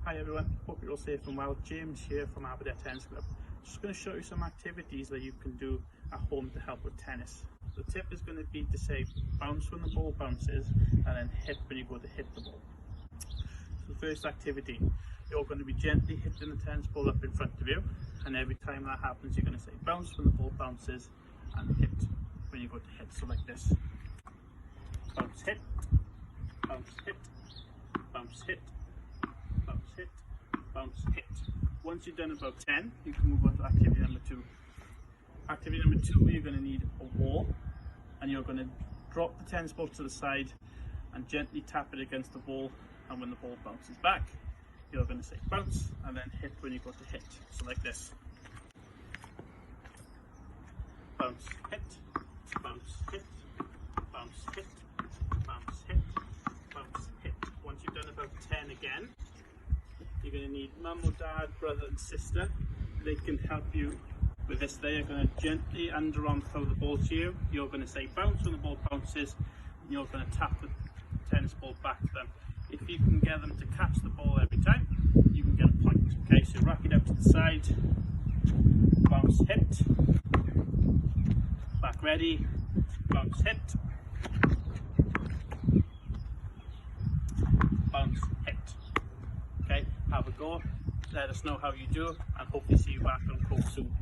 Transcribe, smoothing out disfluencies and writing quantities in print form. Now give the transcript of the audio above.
Hi everyone, hope you're all safe and well. James here from Aberdare Tennis Club. Just going to show you some activities that you can do at home to help with tennis. The tip is going to be to say bounce when the ball bounces and then hit when you go to hit the ball. So the first activity, you're going to be gently hitting the tennis ball up in front of you, and every time that happens you're going to say bounce when the ball bounces and hit when you go to hit. So like this: bounce hit, bounce hit, bounce hit, bounce hit, bounce hit. Once you've done about 10, you can move on to activity number 2. Activity number 2, you're going to need a wall, and you're going to drop the tennis ball to the side and gently tap it against the wall, and when the ball bounces back, you're going to say bounce and then hit when you go to hit. So like this: bounce hit, bounce hit, bounce hit, bounce hit, bounce hit. Once you've done about 10 again, you're going to need mum or dad, brother and sister. They can help you with this. They are going to gently underarm throw the ball to you. You're going to say bounce when the ball bounces, and you're going to tap the tennis ball back to them. If you can get them to catch the ball every time, you can get a point. Okay, so rack it up to the side, bounce hit, back ready, bounce hit, bounce hit. Okay, have a go, let us know how you do, and hopefully see you back on court soon.